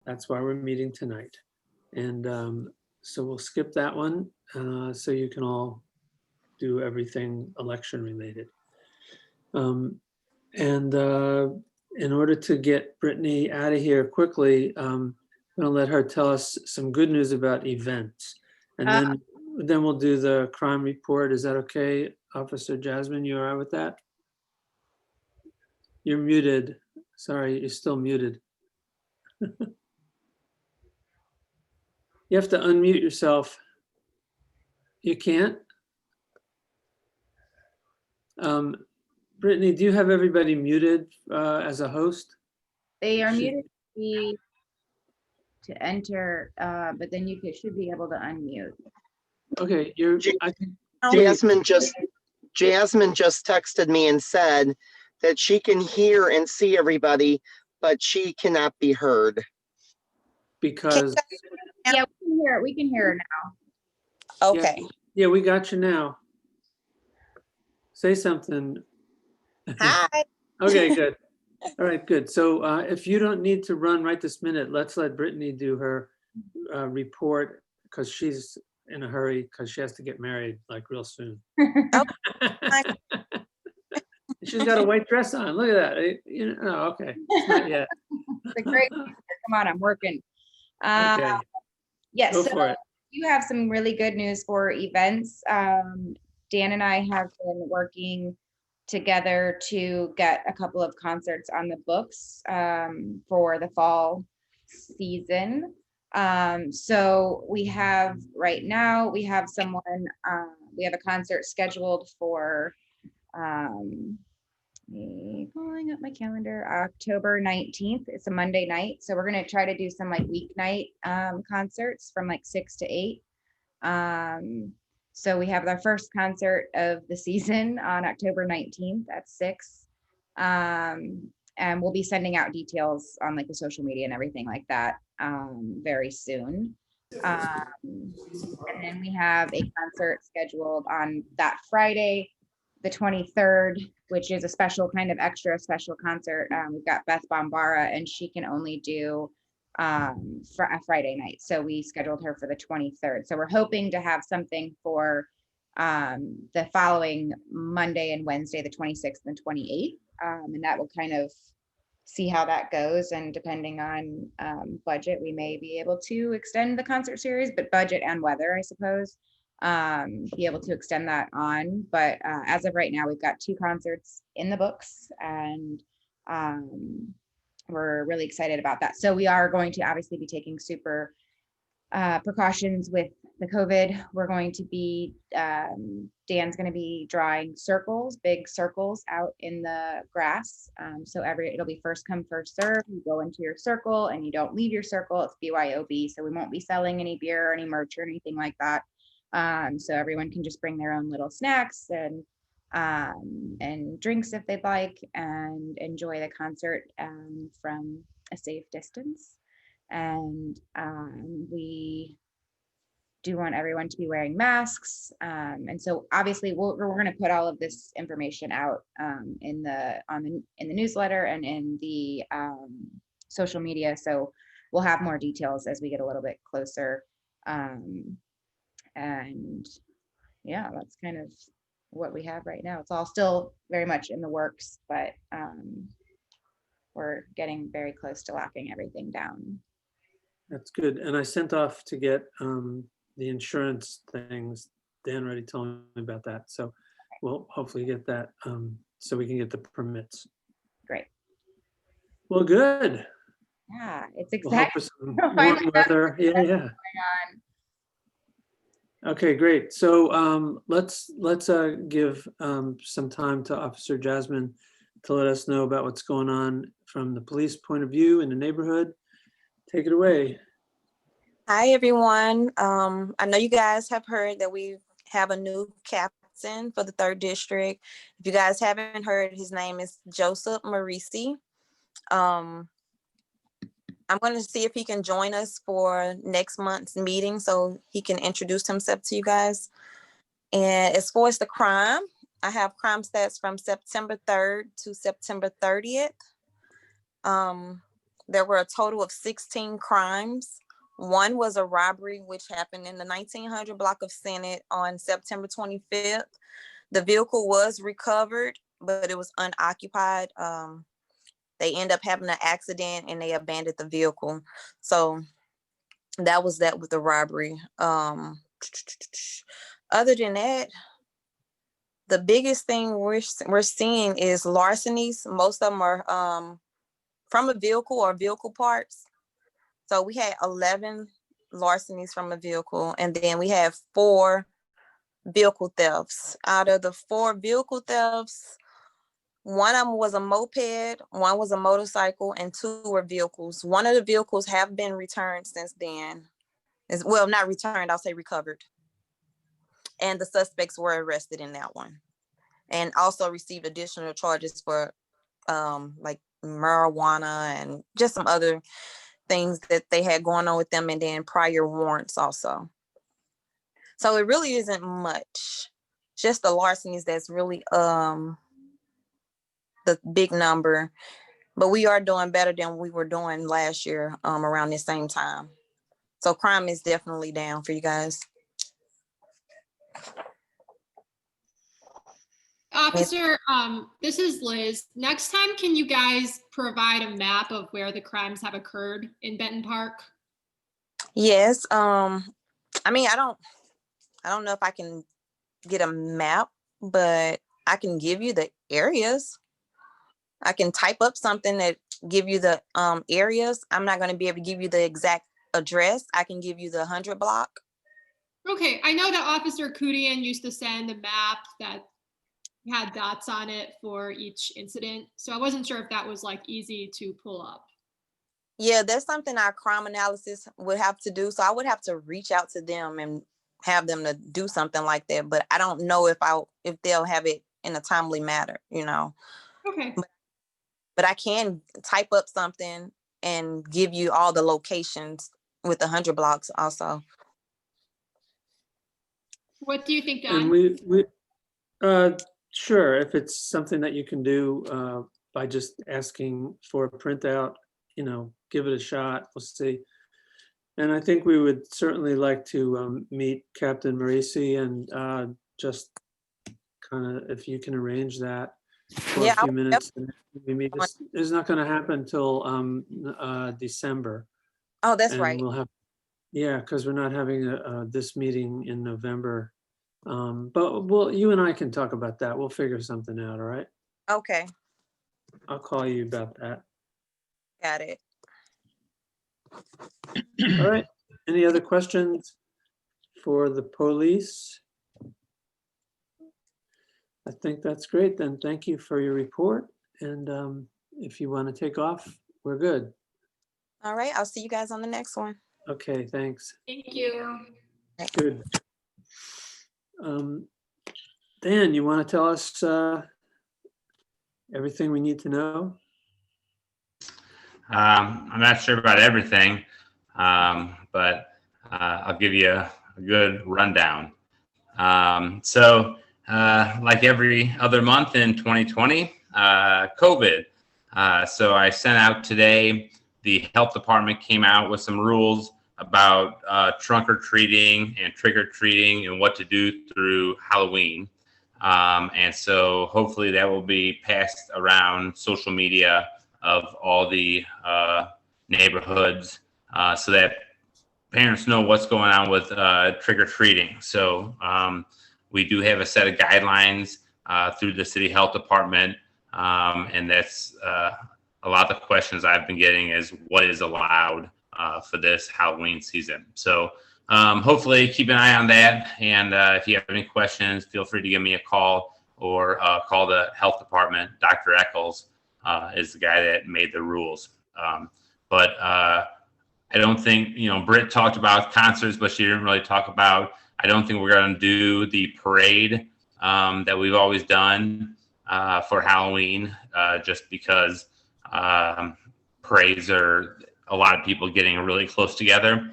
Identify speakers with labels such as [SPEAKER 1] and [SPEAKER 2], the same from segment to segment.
[SPEAKER 1] That's why we're meeting tonight. And so we'll skip that one so you can all do everything election related. And in order to get Brittany out of here quickly, I'm going to let her tell us some good news about events. And then we'll do the crime report. Is that okay, Officer Jasmine? You all right with that? You're muted. Sorry, you're still muted. You have to unmute yourself. You can't? Brittany, do you have everybody muted as a host?
[SPEAKER 2] They are muted to enter, but then you should be able to unmute.
[SPEAKER 1] Okay, I think
[SPEAKER 3] Jasmine just texted me and said that she can hear and see everybody, but she cannot be heard.
[SPEAKER 1] because,
[SPEAKER 2] Yeah, we can hear her now.
[SPEAKER 4] Okay.
[SPEAKER 1] yeah, we got you now. Say something.
[SPEAKER 4] Hi.
[SPEAKER 1] Okay, good. All right, good. So if you don't need to run right this minute, let's let Brittany do her report because she's in a hurry because she has to get married like real soon. She's got a white dress on. Look at that. You know, oh, okay. It's not yet.
[SPEAKER 2] It's a great come on, I'm working.
[SPEAKER 1] Okay.
[SPEAKER 2] Yes,
[SPEAKER 1] Go
[SPEAKER 2] so
[SPEAKER 1] for it.
[SPEAKER 2] you have some really good news for events. Dan and I have been working together to get a couple of concerts on the books for the fall season. So we have right now, we have someone, we have a concert scheduled for, pulling up my calendar, October 19th. It's a Monday night. So we're going to try to do some like weeknight concerts from like 6 to 8. So we have our first concert of the season on October 19th at 6. And we'll be sending out details on like the social media and everything like that very soon. And then we have a concert scheduled on that Friday, the 23rd, which is a special kind of extra special concert. We've got Beth Bombara, and she can only do for a Friday night. So we scheduled her for the 23rd. So we're hoping to have something for the following Monday and Wednesday, the 26th and 28th. And that will kind of see how that goes. And depending on budget, we may be able to extend the concert series, but budget and weather, I suppose, be able to extend that on. But as of right now, we've got 2 concerts in the books, and we're really excited about that. So we are going to obviously be taking super precautions with the COVID. We're going to be, Dan's going to be drawing circles, big circles out in the grass. So it'll be first come, first serve. You go into your circle and you don't leave your circle. It's BYOB. So we won't be selling any beer or any merch or anything like that. So everyone can just bring their own little snacks and drinks if they'd like, and enjoy the concert from a safe distance. And we do want everyone to be wearing masks. And so obviously we're going to put all of this information out in the newsletter and in the social media. So we'll have more details as we get a little bit closer. And yeah, that's kind of what we have right now. It's all still very much in the works, but we're getting very close to locking everything down.
[SPEAKER 1] That's good. And I sent off to get the insurance things. Dan already told me about that. So we'll hopefully get that so we can get the permits.
[SPEAKER 2] Great.
[SPEAKER 1] Well, good.
[SPEAKER 2] Yeah, it's
[SPEAKER 1] We'll hope
[SPEAKER 2] exciting.
[SPEAKER 1] for some warm weather. Yeah. Okay, great. So let's give some time to Officer Jasmine to let us know about what's going on from the police point of view in the neighborhood. Take it away.
[SPEAKER 4] Hi, everyone. I know you guys have heard that we have a new captain for the 3rd District. If you guys haven't heard, his name is Joseph Marisi. I'm going to see if he can join us for next month's meeting so he can introduce himself to you guys. And as far as the crime, I have crime stats from September 3rd to September 30th. there were a total of 16 crimes. One was a robbery, which happened in the 1900 block of Senate on September 25th. The vehicle was recovered, but it was unoccupied. They end up having an accident and they abandoned the vehicle. So that was that with the robbery. Other than that, the biggest thing we're seeing is larcenies. Most of them are from a vehicle or vehicle parts. So we had 11 larcenies from a vehicle, and then we have 4 vehicle thefts. Out of the 4 vehicle thefts, one of them was a moped, one was a motorcycle, and 2 were vehicles. One of the vehicles have been returned since then. Well, not returned, I'll say recovered. And the suspects were arrested in that one, and also received additional charges for like marijuana and just some other things that they had going on with them, and then prior warrants also. So it really isn't much, just the larcenies that's really the big number. But we are doing better than we were doing last year around the same time. So crime is definitely down for you guys.
[SPEAKER 5] Officer, this is Liz. Next time, can you guys provide a map of where the crimes have occurred in Benton Park?
[SPEAKER 4] Yes. I mean, I don't know if I can get a map, but I can give you the areas. I can type up something that give you the areas. I'm not going to be able to give you the exact address. I can give you the 100 block.
[SPEAKER 5] Okay, I know that Officer Kudian used to send a map that had dots on it for each incident. So I wasn't sure if that was like easy to pull up.
[SPEAKER 4] Yeah, that's something our crime analysis would have to do. So I would have to reach out to them and have them to do something like that. But I don't know if they'll have it in a timely manner, you know.
[SPEAKER 5] Okay.
[SPEAKER 4] But I can type up something and give you all the locations with the 100 blocks also.
[SPEAKER 5] What do you think,
[SPEAKER 1] And
[SPEAKER 5] Don?
[SPEAKER 1] sure, if it's something that you can do by just asking for a printout, give it a shot. We'll see. And I think we would certainly like to meet Captain Marisi and just kind of, if you can arrange that for a few minutes. We meet. It's not going to happen until December.
[SPEAKER 4] Oh, that's
[SPEAKER 1] and
[SPEAKER 4] right.
[SPEAKER 1] We'll have, because we're not having this meeting in November. But you and I can talk about that. We'll figure something out. All right.
[SPEAKER 4] Okay.
[SPEAKER 1] I'll call you about that.
[SPEAKER 4] Got it.
[SPEAKER 1] All right. Any other questions for the police? I think that's great. Then thank you for your report. And if you want to take off, we're good.
[SPEAKER 4] All right. I'll see you guys on the next one.
[SPEAKER 1] Okay. Thanks.
[SPEAKER 5] Thank you.
[SPEAKER 1] Good. Dan, you want to tell us everything we need to know?
[SPEAKER 6] I'm not sure about everything, but I'll give you a good rundown. So like every other month in 2020, COVID. So I sent out today, the health department came out with some rules about trunk or treating and trick or treating and what to do through Halloween. And so hopefully that will be passed around social media of all the neighborhoods so that parents know what's going on with trick or treating. So we do have a set of guidelines through the city health department. And that's a lot of the questions I've been getting is what is allowed for this Halloween season. So hopefully keep an eye on that. And if you have any questions, feel free to give me a call or call the health department. Dr. Eccles is the guy that made the rules. But I don't think, Britt talked about concerts, but she didn't really talk about, I don't think we're going to do the parade that we've always done for Halloween, just because parades are a lot of people getting really close together.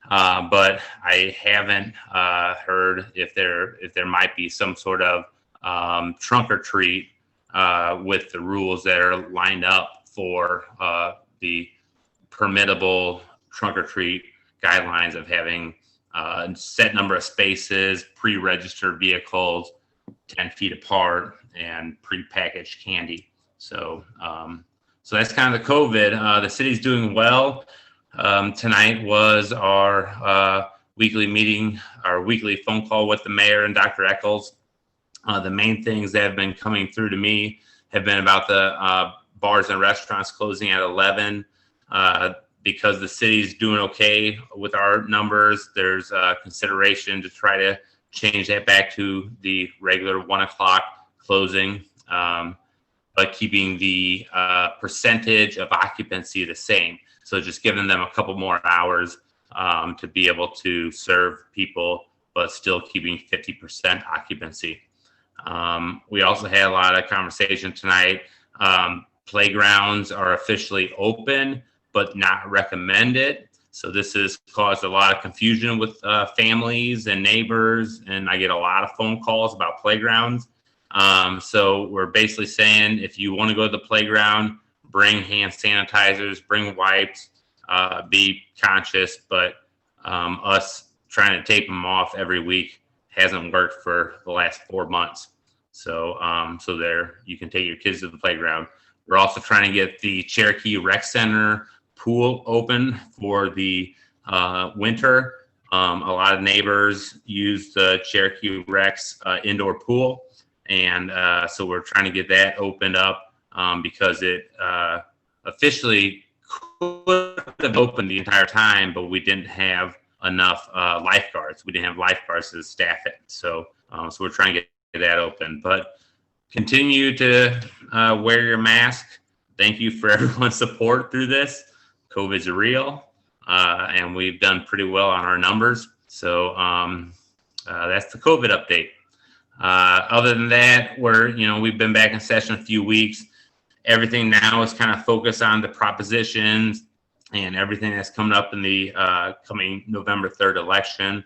[SPEAKER 6] But I haven't heard if there might be some sort of trunk or treat with the rules that are lined up for the permittable trunk or treat guidelines of having a set number of spaces, pre-registered vehicles, 10 feet apart, and pre-packaged candy. So, so that's kind of the COVID. The city's doing well. Tonight was our weekly meeting, our weekly phone call with the mayor and Dr. Eccles. The main things that have been coming through to me have been about the bars and restaurants closing at 11. Because the city's doing okay with our numbers, there's consideration to try to change that back to the regular 1 o'clock closing, but keeping the percentage of occupancy the same. So just giving them a couple more hours to be able to serve people, but still keeping 50% occupancy. We also had a lot of conversation tonight. Playgrounds are officially open, but not recommended. So this has caused a lot of confusion with families and neighbors, and I get a lot of phone calls about playgrounds. So we're basically saying, if you want to go to the playground, bring hand sanitizers, bring wipes, be conscious, but us trying to tape them off every week hasn't worked for the last 4 months. So, so there, you can take your kids to the playground. We're also trying to get the Cherokee Rec Center pool open for the winter. A lot of neighbors use the Cherokee Rec's indoor pool. And so we're trying to get that opened up because it officially could have opened the entire time, but we didn't have enough lifeguards. We didn't have lifeguards to staff it. So, so we're trying to get that open. But continue to wear your mask. Thank you for everyone's support through this. COVID's real, and we've done pretty well on our numbers. So that's the COVID update. Other than that, we've been back in session a few weeks. Everything now is kind of focused on the propositions and everything that's coming up in the coming November 3rd election.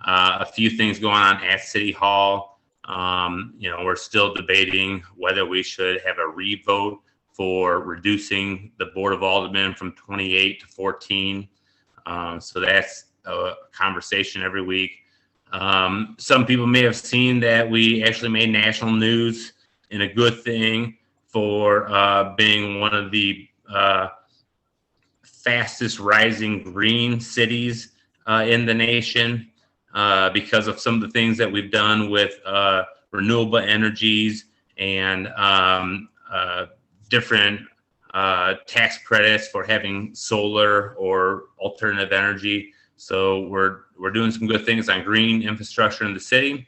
[SPEAKER 6] A few things going on at City Hall. We're still debating whether we should have a revote for reducing the Board of Aldermen from 28 to 14. So that's a conversation every week. Some people may have seen that we actually made national news, and a good thing for being one of the fastest rising green cities in the nation because of some of the things that we've done with renewable energies and different tax credits for having solar or alternative energy. So we're doing some good things on green infrastructure in the city.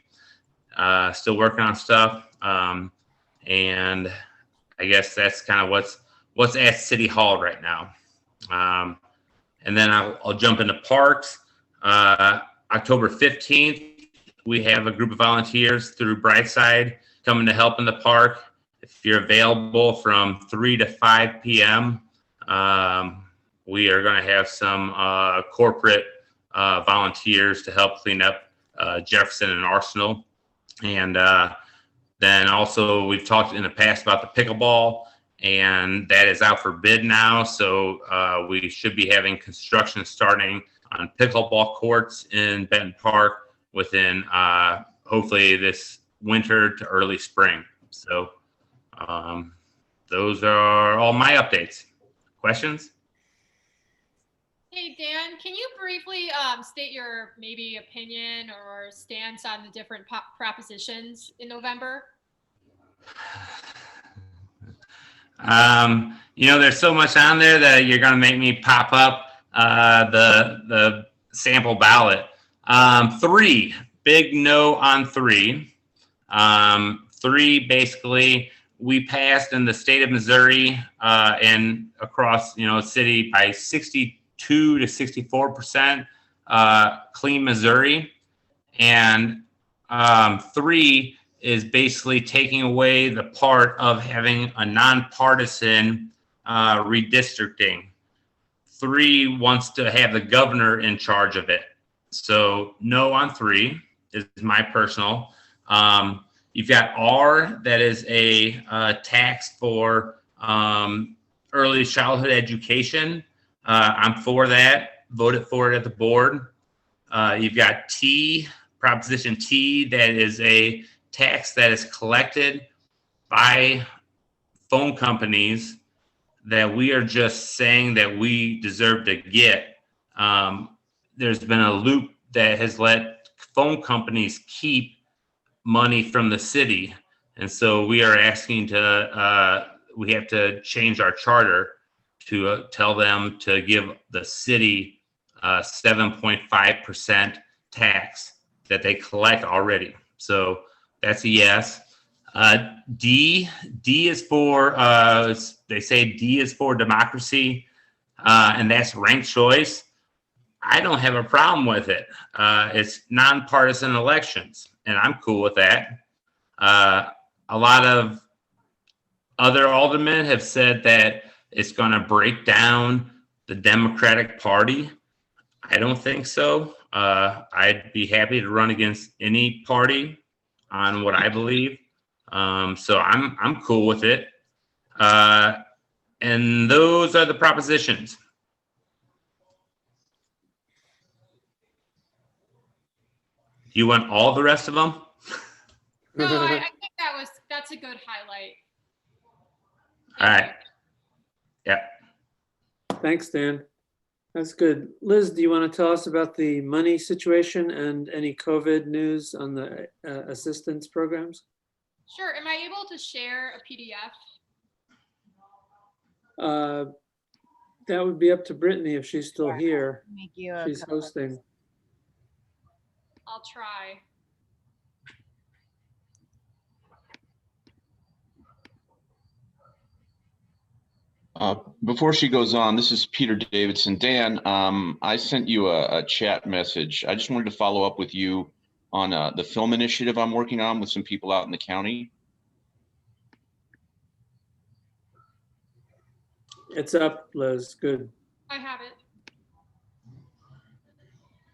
[SPEAKER 6] Still working on stuff, and I guess that's kind of what's at City Hall right now. And then I'll jump into parks. October 15th, we have a group of volunteers through Brightside coming to help in the park. If you're available from 3 to 5 p.m., we are going to have some corporate volunteers to help clean up Jefferson and Arsenal. And then also we've talked in the past about the pickleball, and that is out for bid now. So we should be having construction starting on pickleball courts in Benton Park within hopefully this winter to early spring. So those are all my updates. Questions?
[SPEAKER 5] Hey, Dan, can you briefly state your maybe opinion or stance on the different propositions in November?
[SPEAKER 6] There's so much on there that you're going to make me pop up the sample ballot. 3, big no on 3. 3, basically, we passed in the state of Missouri and across, city by 62 to 64% clean Missouri. And 3 is basically taking away the part of having a nonpartisan redistricting. 3 wants to have the governor in charge of it. So no on 3 is my personal. You've got R, that is a tax for early childhood education. I'm for that. Voted for it at the board. You've got T, Proposition T, that is a tax that is collected by phone companies that we are just saying that we deserve to get. There's been a loop that has let phone companies keep money from the city. And so we are asking we have to change our charter to tell them to give the city 7.5% tax that they collect already. So that's a yes. D is for, they say D is for democracy, and that's ranked choice. I don't have a problem with it. It's nonpartisan elections, and I'm cool with that. A lot of other aldermen have said that it's going to break down the Democratic Party. I don't think so. I'd be happy to run against any party on what I believe. So I'm cool with it. And those are the propositions. You want all the rest of them?
[SPEAKER 5] No, I think that's a good highlight.
[SPEAKER 6] All right. Yeah.
[SPEAKER 1] Thanks, Dan. That's good. Liz, do you want to tell us about the money situation and any COVID news on the assistance programs?
[SPEAKER 5] Sure. Am I able to share a PDF?
[SPEAKER 1] That would be up to Brittany if she's still here.
[SPEAKER 2] Make you a
[SPEAKER 1] She's
[SPEAKER 2] co-host.
[SPEAKER 1] hosting.
[SPEAKER 5] I'll try.
[SPEAKER 7] Before she goes on, this is Peter Davidson. Dan, I sent you a chat message. I just wanted to follow up with you on the film initiative I'm working on with some people out in the county.
[SPEAKER 1] It's up, Liz. Good.
[SPEAKER 5] I have it.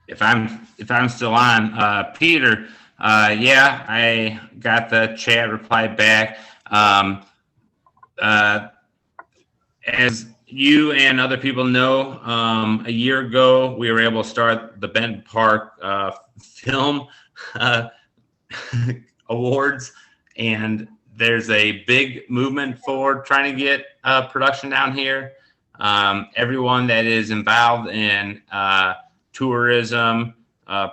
[SPEAKER 6] If I'm still on, Peter, yeah, I got the chat reply back. As you and other people know, a year ago, we were able to start the Benton Park Film Awards, and there's a big movement for trying to get production down here. Everyone that is involved in tourism,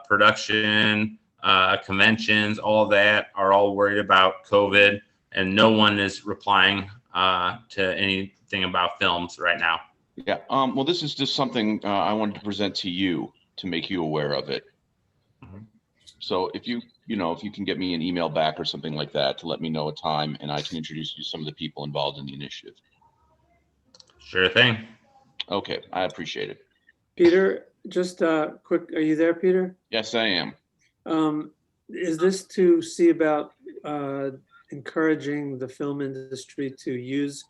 [SPEAKER 6] production, conventions, all that are all worried about COVID, and no one is replying to anything about films right now.
[SPEAKER 7] Yeah. Well, this is just something I wanted to present to you to make you aware of it.
[SPEAKER 6] Mhm.
[SPEAKER 7] So if you can get me an email back or something like that to let me know a time, and I can introduce you to some of the people involved in the initiative.
[SPEAKER 6] Sure thing.
[SPEAKER 7] Okay, I appreciate it.
[SPEAKER 1] Peter, just quick, are you there, Peter?
[SPEAKER 7] Yes, I am.
[SPEAKER 1] Is this to see about encouraging the film industry to use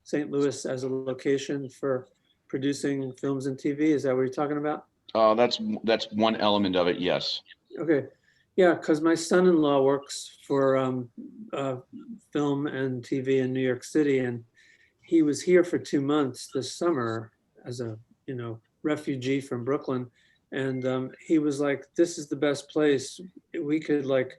[SPEAKER 1] St. Louis as a location for producing films and TV? Is that what you're talking about?
[SPEAKER 7] That's one element of it. Yes.
[SPEAKER 1] Okay. Yeah, because my son-in-law works for film and TV in New York City, and he was here for 2 months this summer as a refugee from Brooklyn, and he was like, "This is the best place. We could like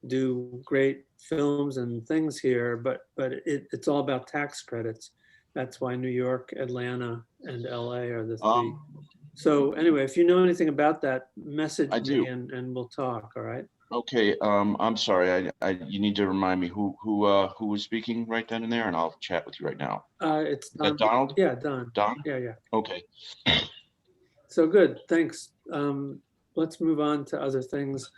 [SPEAKER 1] do great films and things here, but it's all about tax credits. That's why New York, Atlanta, and LA are the three." So anyway, if you know anything about that, message
[SPEAKER 7] I do.
[SPEAKER 1] me and we'll talk. All right.
[SPEAKER 7] Okay. I'm sorry. You need to remind me who was speaking right then and there, and I'll chat with you right now.
[SPEAKER 1] It's
[SPEAKER 7] Is that Donald?
[SPEAKER 1] Yeah, Don.
[SPEAKER 7] Don?
[SPEAKER 1] Yeah.
[SPEAKER 7] Okay.
[SPEAKER 1] So good. Thanks. Let's move on to other things.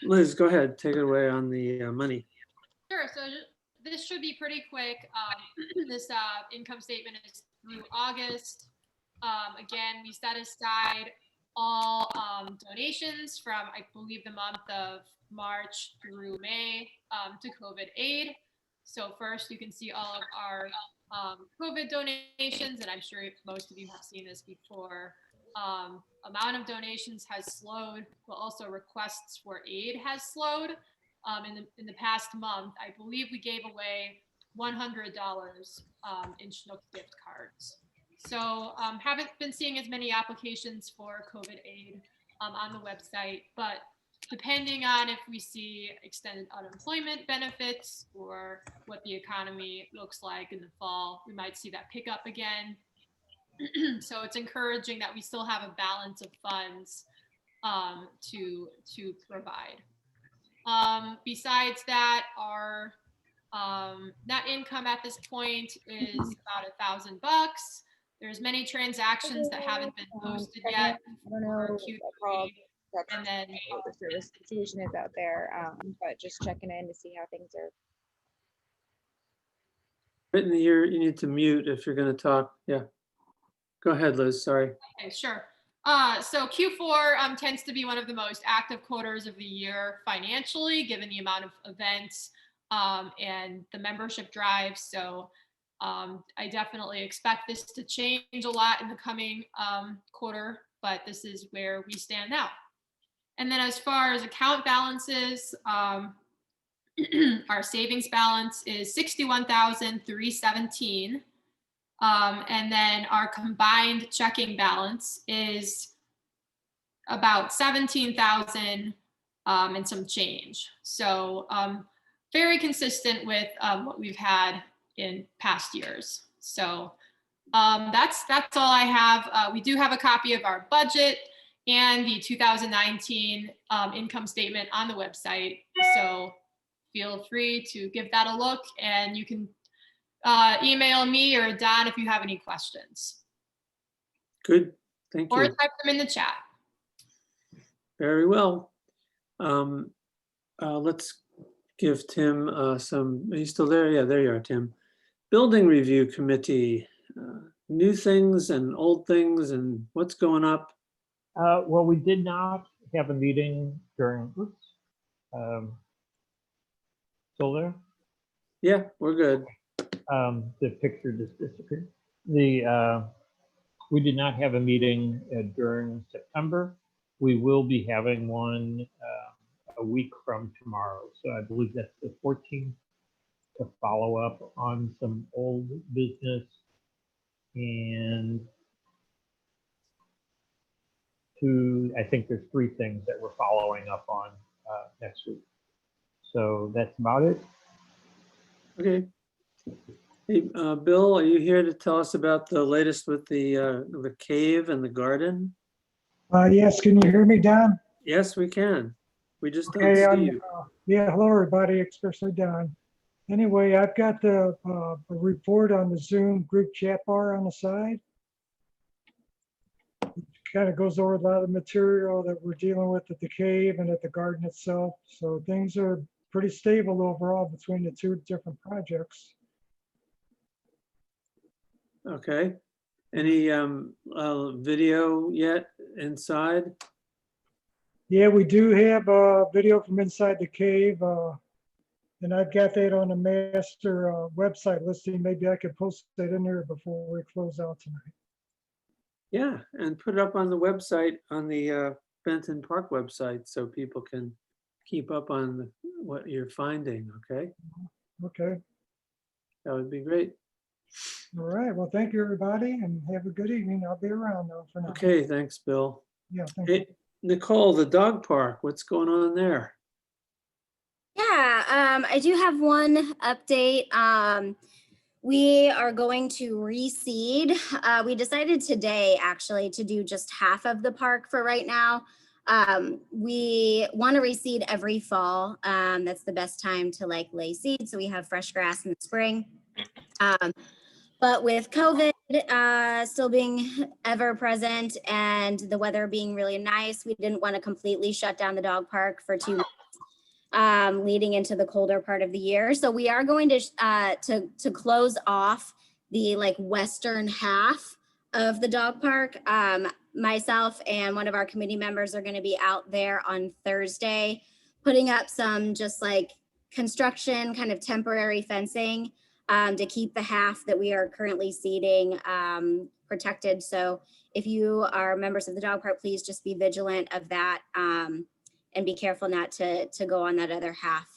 [SPEAKER 1] Liz, go ahead. Take it away on the money.
[SPEAKER 5] Sure. So this should be pretty quick. This income statement is through August. Again, we set aside all donations from, I believe, the month of March through May to COVID aid. So first, you can see all of our COVID donations, and I'm sure most of you have seen this before. Amount of donations has slowed, but also requests for aid has slowed. In the past month, I believe we gave away $100 in Schnook gift cards. So haven't been seeing as many applications for COVID aid on the website, but depending on if we see extended unemployment benefits or what the economy looks like in the fall, we might see that pick up again. So it's encouraging that we still have a balance of funds to provide. Besides that, our net income at this point is about $1,000. There's many transactions that haven't been posted yet
[SPEAKER 2] I don't know
[SPEAKER 5] for
[SPEAKER 2] what
[SPEAKER 5] Q3, and then
[SPEAKER 2] the service situation is out there, but just checking in to see how things are.
[SPEAKER 1] Brittany, you need to mute if you're going to talk. Yeah. Go ahead, Liz. Sorry.
[SPEAKER 5] okay, sure. So Q4 tends to be one of the most active quarters of the year financially, given the amount of events and the membership drive. So I definitely expect this to change a lot in the coming quarter, but this is where we stand now. And then as far as account balances, our savings balance is $61,317. And then our combined checking balance is about 17,000 and some change. So very consistent with what we've had in past years. So that's all I have. We do have a copy of our budget and the 2019 income statement on the website. So feel free to give that a look, and you can email me or Don if you have any questions.
[SPEAKER 1] Good. Thank
[SPEAKER 5] Or
[SPEAKER 1] you.
[SPEAKER 5] type them in the chat.
[SPEAKER 1] Very well. Let's give Tim some, are you still there? Yeah, there you are, Tim. Building Review Committee, new things and old things and what's going up?
[SPEAKER 8] Well, we did not have a meeting during, still there?
[SPEAKER 1] Yeah, we're good.
[SPEAKER 8] The picture just disappeared. We did not have a meeting during September. We will be having one a week from tomorrow. So I believe that's the 14th, to follow up on some old business and I think there's 3 things that we're following up on next week. So that's about it.
[SPEAKER 1] Okay. Hey, Bill, are you here to tell us about the latest with the cave and the garden?
[SPEAKER 9] Yes, can you hear me, Don?
[SPEAKER 1] Yes, we can. We just don't
[SPEAKER 9] Okay,
[SPEAKER 1] see you.
[SPEAKER 9] yeah, hello, everybody, especially Don. Anyway, I've got the report on the Zoom group chat bar on the side. It kind of goes over a lot of the material that we're dealing with at the cave and at the garden itself. So things are pretty stable overall between the 2 different projects.
[SPEAKER 1] Okay. Any video yet inside?
[SPEAKER 9] Yeah, we do have a video from inside the cave. And I've got that on the master website listing. Maybe I could post that in there before we close out tonight.
[SPEAKER 1] Yeah, and put it up on the website, on the Benton Park website, so people can keep up on what you're finding, okay?
[SPEAKER 9] Okay.
[SPEAKER 1] That would be great.
[SPEAKER 9] All right. Well, thank you, everybody, and have a good evening. I'll be around though for now.
[SPEAKER 1] Okay, thanks, Bill.
[SPEAKER 9] Yeah. Thank you.
[SPEAKER 1] Hey, Nicole, the dog park, what's going on there?
[SPEAKER 10] Yeah, I do have one update. We are going to reseed. We decided today actually to do just half of the park for right now. We want to reseed every fall. That's the best time to like lay seed, so we have fresh grass in the spring. But with COVID still being ever present and the weather being really nice, we didn't want to completely shut down the dog park for 2 months. Leading into the colder part of the year. So we are going to close off the like western half of the dog park. Myself and one of our committee members are going to be out there on Thursday, putting up some just like construction kind of temporary fencing to keep the half that we are currently seeding protected. So if you are members of the dog park, please just be vigilant of that. And be careful not to go on that other half.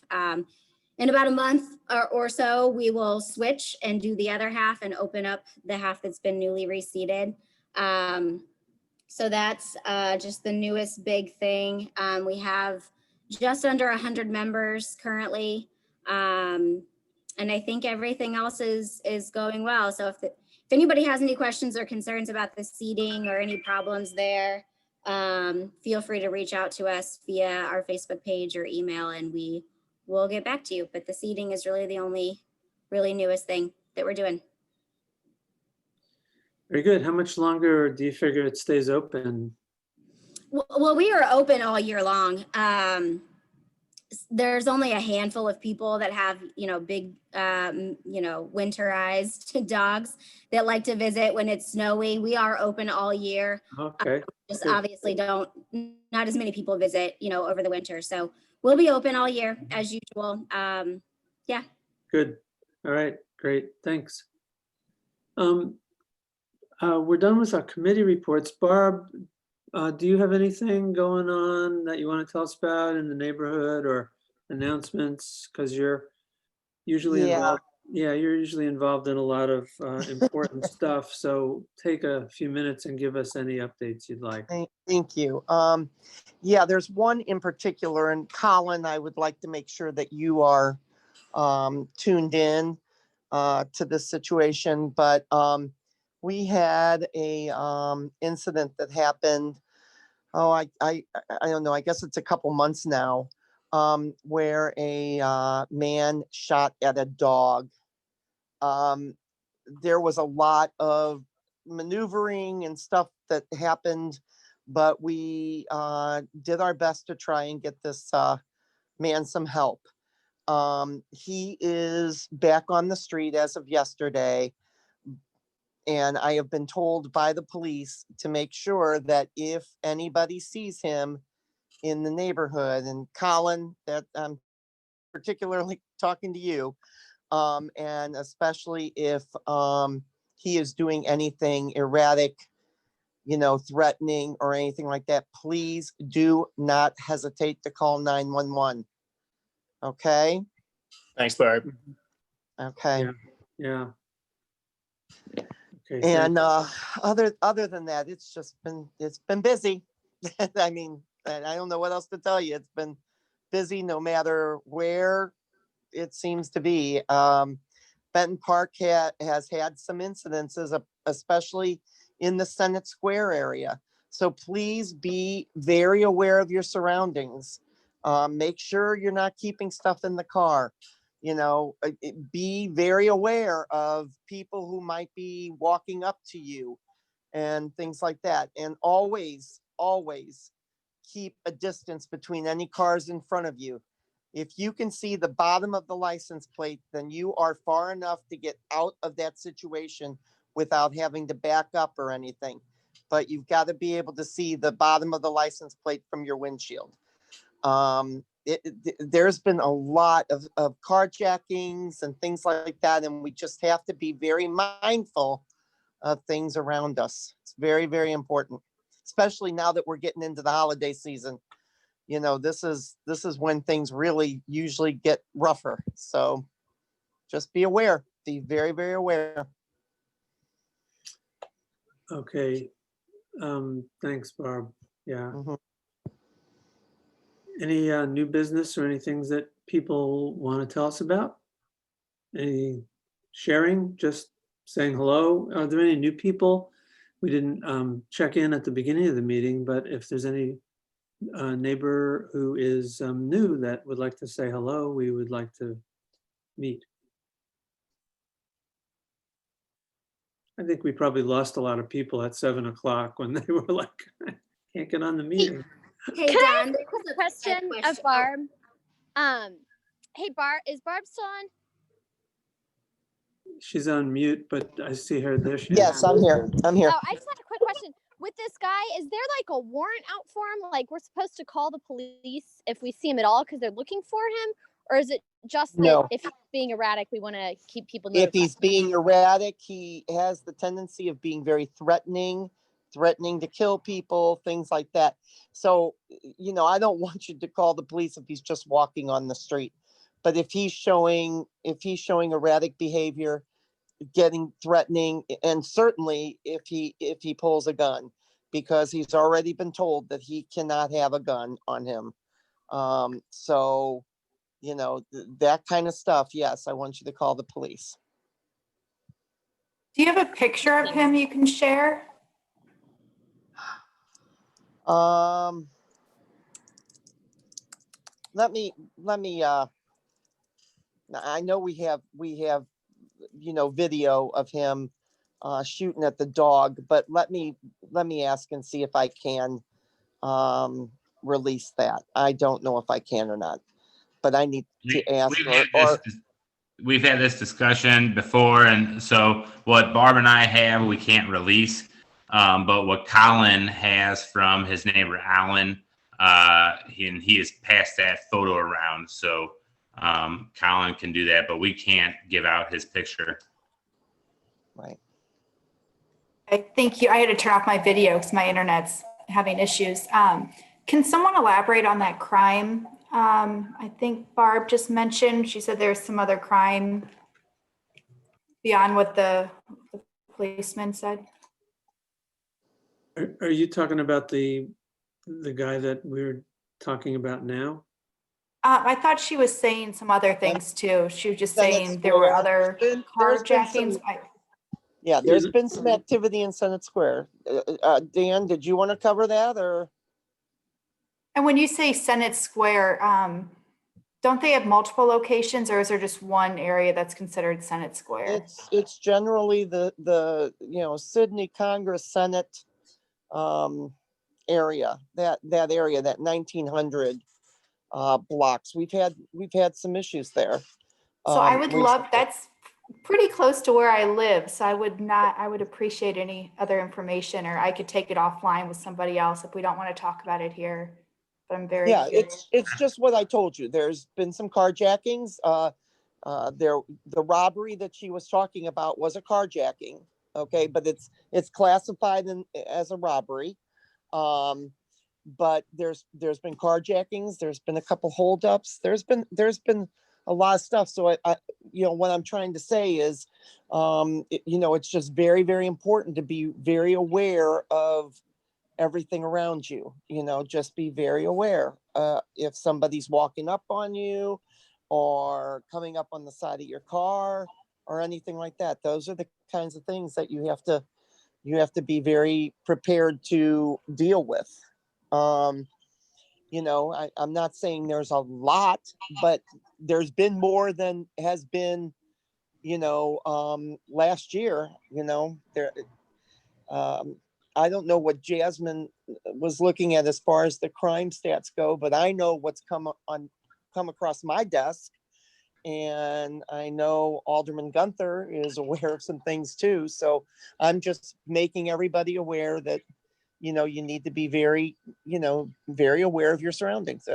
[SPEAKER 10] in about a month or so, we will switch and do the other half and open up the half that's been newly reseeded. So that's just the newest big thing. We have just under 100 members currently. And I think everything else is going well. So if anybody has any questions or concerns about the seating or any problems there, feel free to reach out to us via our Facebook page or email, and we will get back to you. But the seating is really the only really newest thing that we're doing.
[SPEAKER 1] Very good. How much longer do you figure it stays open?
[SPEAKER 10] Well, we are open all year long. There's only a handful of people that have, big, winterized dogs that like to visit when it's snowy. We are open all year.
[SPEAKER 1] Okay.
[SPEAKER 10] Just
[SPEAKER 1] Good.
[SPEAKER 10] obviously not as many people visit, over the winter. So we'll be open all year as usual. Yeah.
[SPEAKER 1] Good. All right. Great. Thanks. We're done with our committee reports. Barb, do you have anything going on that you want to tell us about in the neighborhood or announcements? Because you're usually
[SPEAKER 3] Yeah.
[SPEAKER 1] involved. Yeah, you're usually involved in a lot of important stuff. So take a few minutes and give us any updates you'd like.
[SPEAKER 3] Thank you. Yeah, there's one in particular, and Colin, I would like to make sure that you are tuned in to this situation, but we had a incident that happened. Oh, I don't know. I guess it's a couple months now, where a man shot at a dog. There was a lot of maneuvering and stuff that happened, but we did our best to try and get this man some help. He is back on the street as of yesterday, and I have been told by the police to make sure that if anybody sees him in the neighborhood, and Colin, that I'm particularly talking to you, and especially if he is doing anything erratic, threatening or anything like that, please do not hesitate to call 911. Okay?
[SPEAKER 11] Thanks, Barb.
[SPEAKER 3] Okay.
[SPEAKER 1] Yeah. Okay.
[SPEAKER 3] And other than that, it's been busy. I mean, I don't know what else to tell you. It's been busy no matter where it seems to be. Benton Park has had some incidences, especially in the Senate Square area. So please be very aware of your surroundings. Make sure you're not keeping stuff in the car. Be very aware of people who might be walking up to you and things like that. And always keep a distance between any cars in front of you. If you can see the bottom of the license plate, then you are far enough to get out of that situation without having to back up or anything. But you've got to be able to see the bottom of the license plate from your windshield. There's been a lot of carjackings and things like that, and we just have to be very mindful of things around us. It's very, very important, especially now that we're getting into the holiday season. This is when things really usually get rougher. So just be aware. Be very, very aware.
[SPEAKER 1] Okay. Thanks, Barb. Yeah.
[SPEAKER 3] Mhm.
[SPEAKER 1] Any new business or any things that people want to tell us about? Any sharing? Just saying hello? Are there any new people? We didn't check in at the beginning of the meeting, but if there's any neighbor who is new that would like to say hello, we would like to meet. I think we probably lost a lot of people at 7 o'clock when they were like, I can't get on the meeting.
[SPEAKER 10] Hey,
[SPEAKER 12] Can I
[SPEAKER 10] Don.
[SPEAKER 12] ask a quick question of Barb? Hey, Barb, is Barb still on?
[SPEAKER 1] She's on mute, but I see her there. She is.
[SPEAKER 3] Yes, I'm here. I'm here.
[SPEAKER 12] Oh, I just had a quick question. With this guy, is there like a warrant out for him? Like we're supposed to call the police if we see him at all because they're looking for him? Or is it just that
[SPEAKER 3] No.
[SPEAKER 12] if he's being erratic, we want to keep people
[SPEAKER 3] If
[SPEAKER 12] notified?
[SPEAKER 3] he's being erratic, he has the tendency of being very threatening to kill people, things like that. So, I don't want you to call the police if he's just walking on the street. But if he's showing erratic behavior, getting threatening, and certainly if he pulls a gun, because he's already been told that he cannot have a gun on him. So, that kind of stuff, yes, I want you to call the police.
[SPEAKER 11] Do you have a picture of him you can share?
[SPEAKER 3] Let me, I know we have, video of him shooting at the dog, but let me ask and see if I can release that. I don't know if I can or not, but I need to ask.
[SPEAKER 6] We've had this discussion before, and so what Barb and I have, we can't release. But what Colin has from his neighbor Alan, he has passed that photo around. So Colin can do that, but we can't give out his picture.
[SPEAKER 3] Right.
[SPEAKER 11] Thank you. I had to turn off my video because my internet's having issues. Can someone elaborate on that crime? I think Barb just mentioned, she said there's some other crime beyond what the policeman said.
[SPEAKER 1] Are you talking about the guy that we're talking about now?
[SPEAKER 11] I thought she was saying some other things too. She was just
[SPEAKER 3] Senate
[SPEAKER 11] saying there were
[SPEAKER 3] Square.
[SPEAKER 11] other
[SPEAKER 3] There's been some-
[SPEAKER 11] carjackings.
[SPEAKER 3] Yeah, there's been some activity in Senate Square. Dan, did you want to cover that, or?
[SPEAKER 11] And when you say Senate Square, don't they have multiple locations, or is there just one area that's considered Senate Square?
[SPEAKER 3] It's generally the Sydney Congress Senate area, that area, that 1900 blocks. We've had some issues there.
[SPEAKER 11] So I would love, that's pretty close to where I live. So I would appreciate any other information, or I could take it offline with somebody else if we don't want to talk about it here. But I'm very curious.
[SPEAKER 3] It's just what I told you. There's been some carjackings. The robbery that she was talking about was a carjacking. Okay, but it's classified as a robbery. But there's been carjackings. There's been a couple holdups. There's been a lot of stuff. So I what I'm trying to say is, it's just very, very important to be very aware of everything around you. Just be very aware. If somebody's walking up on you or coming up on the side of your car or anything like that, those are the kinds of things that you have to be very prepared to deal with. I'm not saying there's a lot, but there's been more than has been, last year. I don't know what Jasmine was looking at as far as the crime stats go, but I know what's come across my desk, and I know Alderman Gunther is aware of some things too. So I'm just making everybody aware that you need to be very, very aware of your surroundings.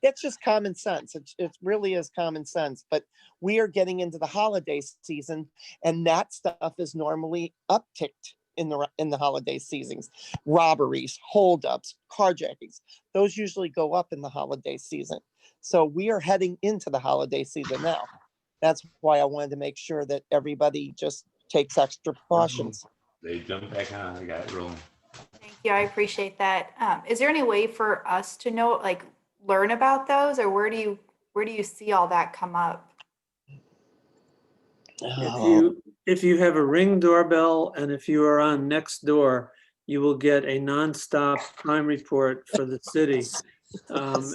[SPEAKER 3] That's just common sense. It really is common sense. But we are getting into the holiday season, and that stuff is normally upticked in the holiday seasons. Robberies, holdups, carjackings, those usually go up in the holiday season. So we are heading into the holiday season now. That's why I wanted to make sure that everybody just takes extra precautions.
[SPEAKER 6] They jump back on. I got it rolling.
[SPEAKER 11] Thank you. I appreciate that. Is there any way for us to know, learn about those, or where do you see all that come up?
[SPEAKER 1] If you have a Ring doorbell, and if you are on Nextdoor, you will get a nonstop crime report for the city.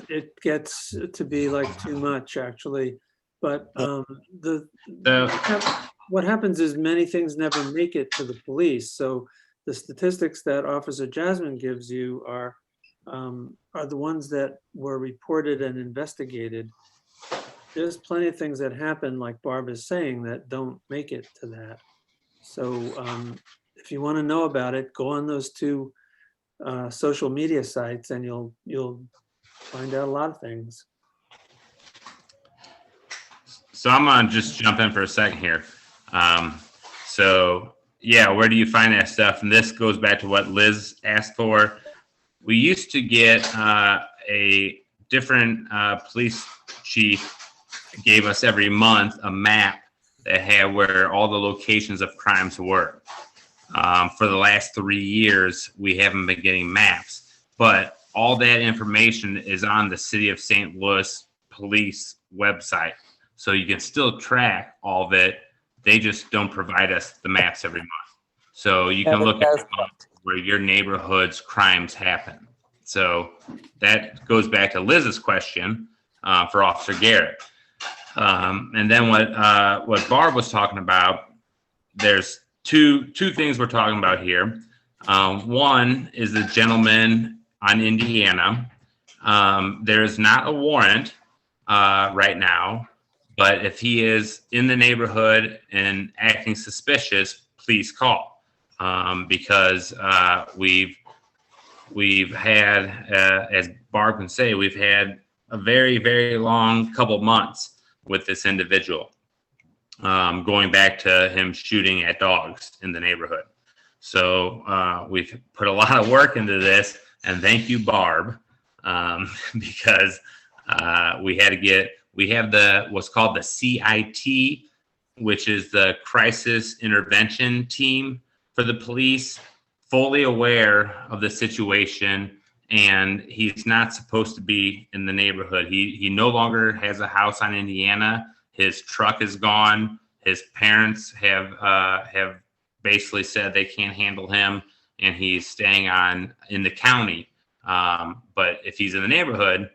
[SPEAKER 1] It gets to be too much, actually. But what happens is many things never make it to the police. So the statistics that Officer Jasmine gives you are the ones that were reported and investigated. There's plenty of things that happen, like Barb is saying, that don't make it to that. So if you want to know about it, go on those two social media sites, and you'll find out a lot of things.
[SPEAKER 6] So I'm gonna just jump in for a second here. So yeah, where do you find that stuff? And this goes back to what Liz asked for. We used to get a different police chief gave us every month a map that had where all the locations of crimes were. For the last 3 years, we haven't been getting maps, but all that information is on the City of St. Louis Police website. So you can still track all of it. They just don't provide us the maps every month. So you can look at where your neighborhood's crimes happen. So that goes back to Liz's question for Officer Garrett. And then what Barb was talking about, there's two things we're talking about here. One is the gentleman on Indiana. There is not a warrant right now, but if he is in the neighborhood and acting suspicious, please call, because we've had, as Barb can say, we've had a very, very long couple months with this individual, going back to him shooting at dogs in the neighborhood. So we've put a lot of work into this, and thank you, Barb, because we have what's called the CIT, which is the Crisis Intervention Team for the police, fully aware of the situation, and he's not supposed to be in the neighborhood. He no longer has a house on Indiana. His truck is gone. His parents have basically said they can't handle him, and he's staying in the county. But if he's in the neighborhood,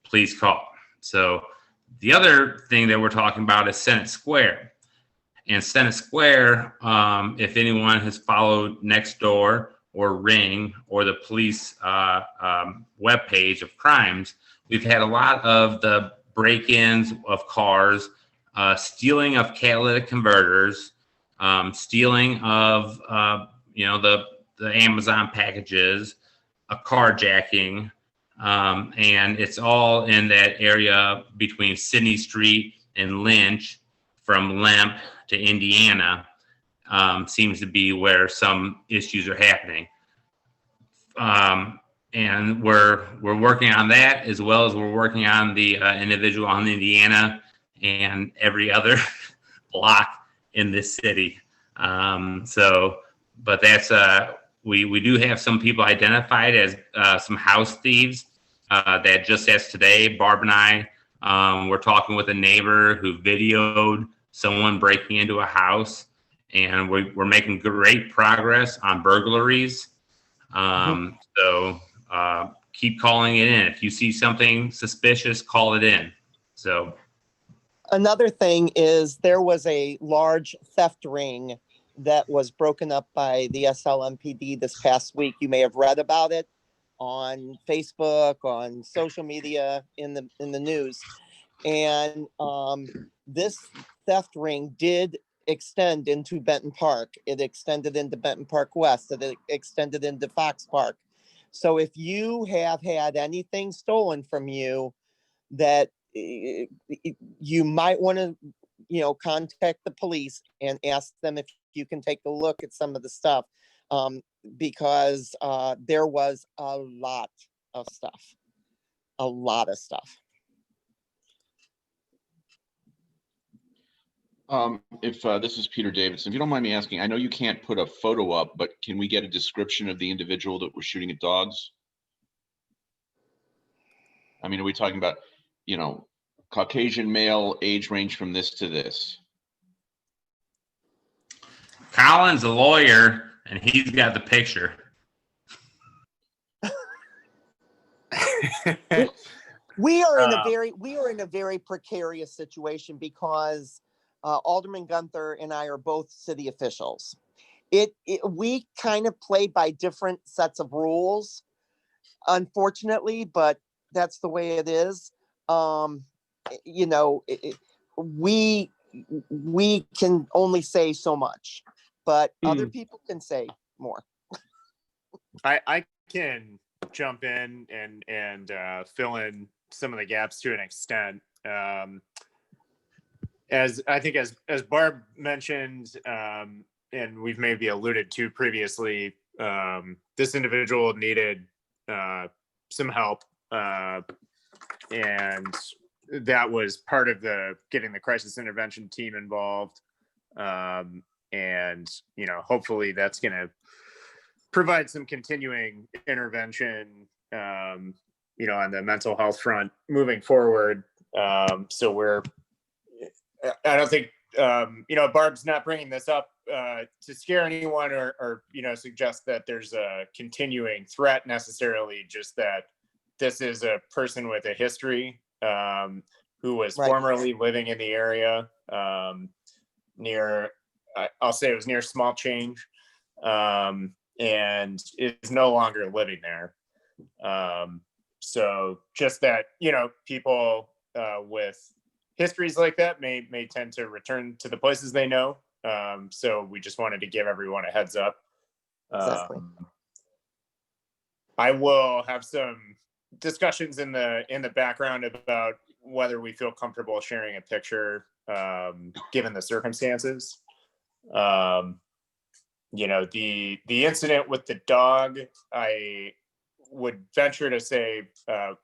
[SPEAKER 6] please call. So the other thing that we're talking about is Senate Square. And Senate Square, if anyone has followed Nextdoor or Ring or the police webpage of crimes, we've had a lot of the break-ins of cars, stealing of catalytic converters, stealing of the Amazon packages, a carjacking, and it's all in that area between Sydney Street and Lynch, from Lemp to Indiana, seems to be where some issues are happening. And we're working on that, as well as we're working on the individual on Indiana and every other block in this city. But that's we do have some people identified as some house thieves that just as today, Barb and I were talking with a neighbor who videoed someone breaking into a house, and we're making great progress on burglaries. So keep calling it in. If you see something suspicious, call it in. So
[SPEAKER 3] another thing is there was a large theft ring that was broken up by the SLMPD this past week. You may have read about it on Facebook, on social media, in the news. And this theft ring did extend into Benton Park. It extended into Benton Park West. It extended into Fox Park. So if you have had anything stolen from you that you might want to, contact the police and ask them if you can take a look at some of the stuff, because there was a lot of stuff.
[SPEAKER 7] If this is Peter Davidson, if you don't mind me asking, I know you can't put a photo up, but can we get a description of the individual that was shooting at dogs? I mean, are we talking about, Caucasian male, age range from this to this?
[SPEAKER 6] Colin's a lawyer, and he's got the picture.
[SPEAKER 3] We are in a very precarious situation because Alderman Gunther and I are both city officials. We kind of play by different sets of rules, unfortunately, but that's the way it is. We can only say so much, but other people can say more.
[SPEAKER 13] I can jump in and fill in some of the gaps to an extent. As Barb mentioned, and we've maybe alluded to previously, this individual needed some help, and that was part of the getting the crisis intervention team involved. And, you know, hopefully that's going to provide some continuing intervention, you know, on the mental health front moving forward. So I don't think, you know, Barb's not bringing this up to scare anyone or, you know, suggest that there's a continuing threat necessarily, just that this is a person with a history who was formerly living in the area near, I'll say it was near Small Change, and is no longer living there. So just that, you know, people with histories like that may tend to return to the places they know. So we just wanted to give everyone a heads up.
[SPEAKER 3] Exactly.
[SPEAKER 13] I will have some discussions in the background about whether we feel comfortable sharing a picture given the circumstances. You know, the incident with the dog, I would venture to say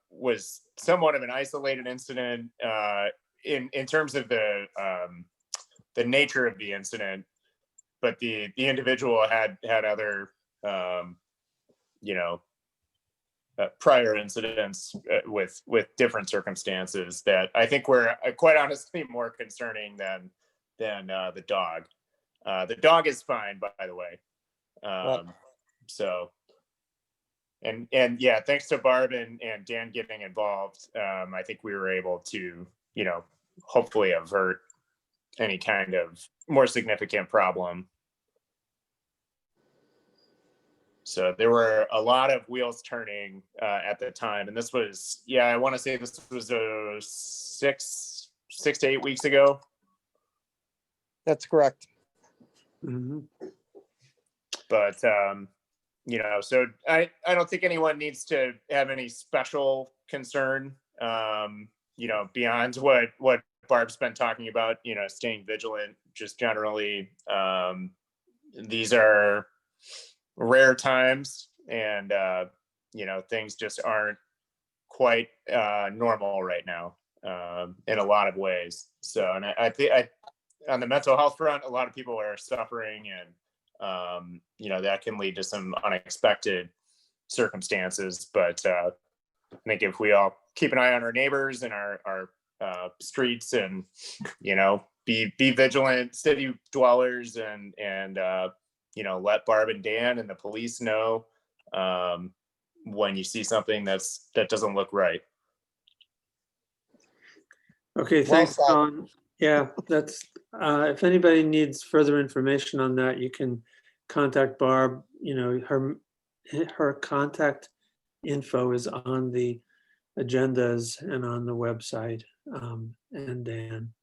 [SPEAKER 13] was somewhat of an isolated incident in terms of the nature of the incident, but the individual had other you know, prior incidents with different circumstances that I think were quite honestly more concerning than the dog. The dog is fine, by the way. So, and yeah, thanks to Barb and Dan getting involved, I think we were able to, you know, hopefully avert any kind of more significant problem. So there were a lot of wheels turning at the time, and this was, yeah, I want to say this was 6 to 8 weeks ago.
[SPEAKER 3] That's correct.
[SPEAKER 1] Mhm.
[SPEAKER 13] But you know, so I don't think anyone needs to have any special concern, you know, beyond what Barb's been talking about, you know, staying vigilant, just generally. These are rare times, and you know, things just aren't quite normal right now in a lot of ways. So, and I think on the mental health front, a lot of people are suffering, and you know, that can lead to some unexpected circumstances. But I think if we all keep an eye on our neighbors and our streets, and, you know, be vigilant city dwellers, and you know, let Barb and Dan and the police know when you see something that doesn't look right.
[SPEAKER 1] Okay, thanks, Colin. Yeah, that's, if anybody needs further information on that, you can contact Barb. You know, her contact info is on the agendas and on the website, and Dan.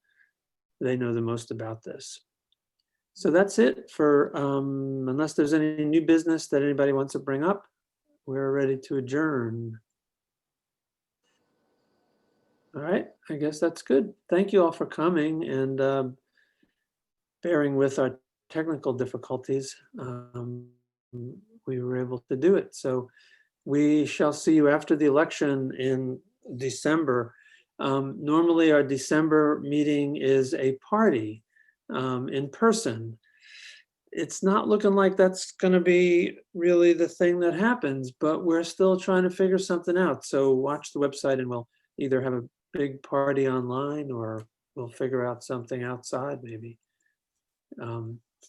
[SPEAKER 1] They know the most about this. So that's it for, unless there's any new business that anybody wants to bring up, we're ready to adjourn. All right, I guess that's good. Thank you all for coming and bearing with our technical difficulties. We were able to do it. So we shall see you after the election in December. Normally our December meeting is a party in person. It's not looking like that's going to be really the thing that happens, but we're still trying to figure something out. So watch the website and we'll either have a big party online or we'll figure out something outside maybe.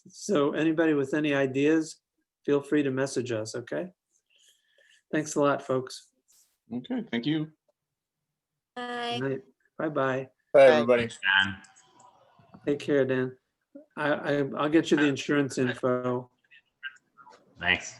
[SPEAKER 1] So anybody with any ideas, feel free to message us, okay? Thanks a lot, folks.
[SPEAKER 7] Okay, thank you.
[SPEAKER 10] Bye.
[SPEAKER 1] Bye-bye.
[SPEAKER 13] Bye, everybody.
[SPEAKER 1] Take care, Dan. I'll get you the insurance info.
[SPEAKER 6] Thanks.